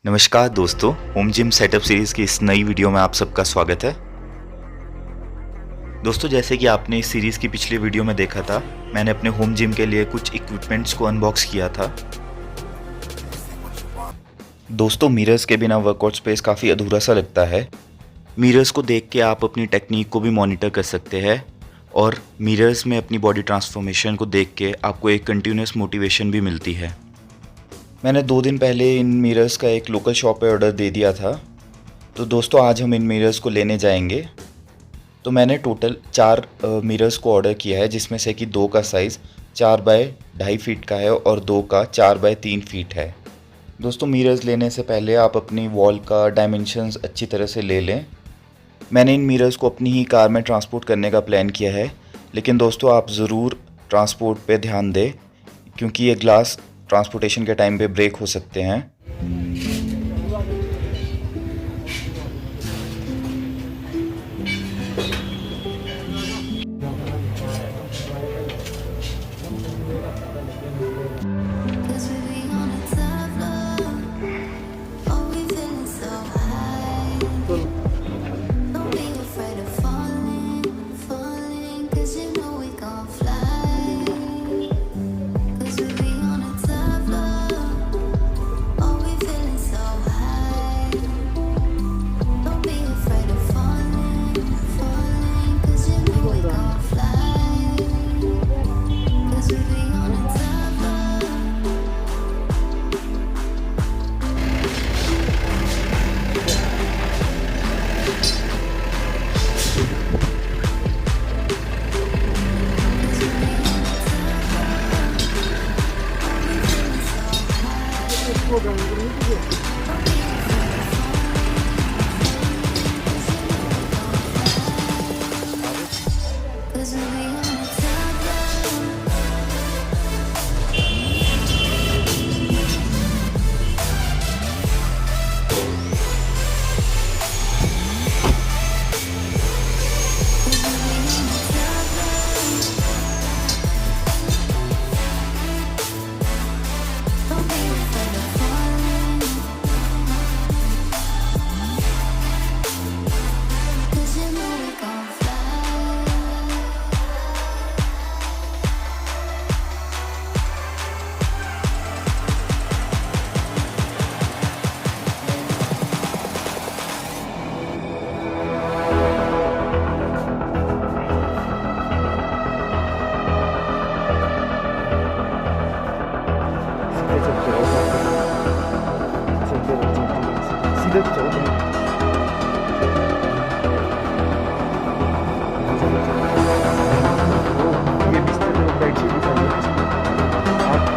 नमस्कार दोस्तों, home gym setup series की इस नई वीडियो में आप सबका स्वागत है। दोस्तों, जैसे कि आपने इस सीरीज़ की पिछली वीडियो में देखा था, मैंने अपने होम जिम के लिए कुछ इक्विपमेंट्स को अनबॉक्स किया था। दोस्तों, मिरर्स के बिना वर्कआउट स्पेस काफ़ी अधूरा सा लगता है। मिरर्स को देख के आप अपनी टेक्निक को भी मॉनिटर कर सकते हैं और मिरर्स में अपनी बॉडी ट्रांसफॉर्मेशन को देख के आपको एक कंटिन्यूस मोटिवेशन भी मिलती है। मैंने 2 दिन पहले इन मिरर्स का एक लोकल शॉप पे ऑर्डर दे दिया था। तो दोस्तों, आज हम इन मिरर्स को लेने जाएंगे। तो मैंने टोटल 4 मिरर्स को ऑर्डर किया है, जिसमें से कि 2 का साइज़ 4 बाय 2.5 फीट का है और 2 का 4 बाय 3 फीट है। दोस्तों, मिरर्स लेने से पहले आप अपनी वॉल का डायमेंशंस अच्छी तरह से ले लें। मैंने इन मिरर्स को अपनी ही कार में ट्रांसपोर्ट करने का प्लान किया है, लेकिन दोस्तों आप ज़रूर ट्रांसपोर्ट पे ध्यान दें, क्योंकि ये ग्लास ट्रांसपोर्टेशन के टाइम पे ब्रेक हो सकते हैं।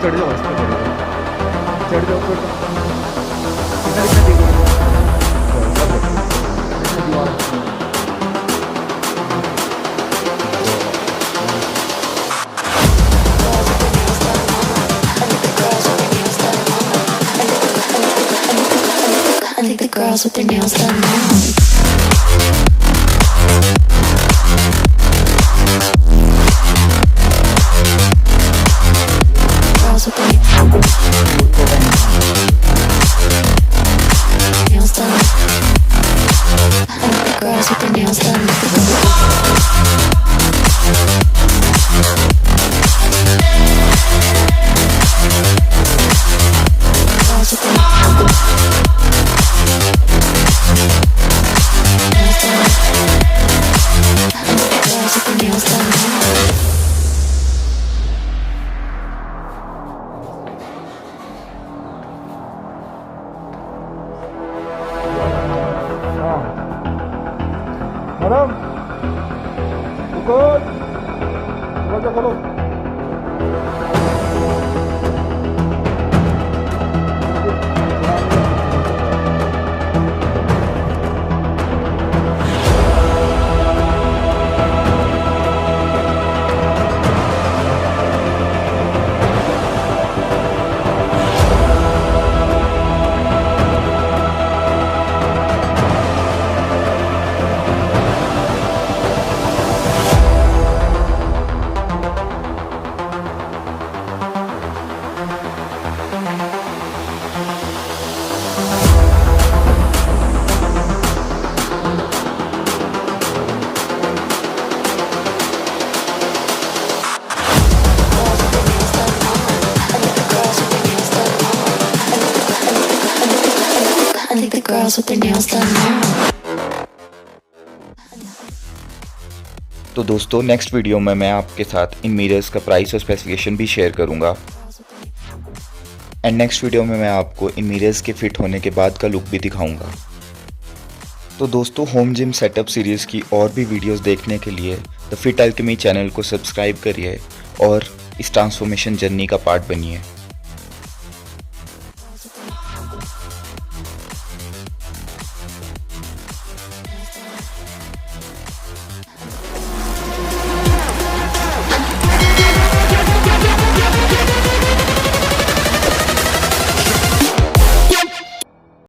चढ़ जाओ, इस पर चढ़ जाओ, चढ़ जाओ, कितना देखो। I think the girls with their nails done now. Girls with their nails done. I think the girls with their nails done. Girls with their nails done now. Madam, ऊपर दरवाजा खोलो। girls with their nails done now. तो दोस्तों next video में मैं आपके साथ इन mirrors का प्राइस और स्पेसिफिकेशन भी शेयर करूंगा। एंड नेक्स्ट वीडियो में मैं आपको इन मिरर्स के फिट होने के बाद का लुक भी दिखाऊंगा। तो दोस्तों होम जिम सेटअप सीरीज़ की और भी वीडियोस देखने के लिए द फिट अल्केमी चैनल को सब्सक्राइब करिए और इस ट्रांसफॉर्मेशन जर्नी का पार्ट बनिए।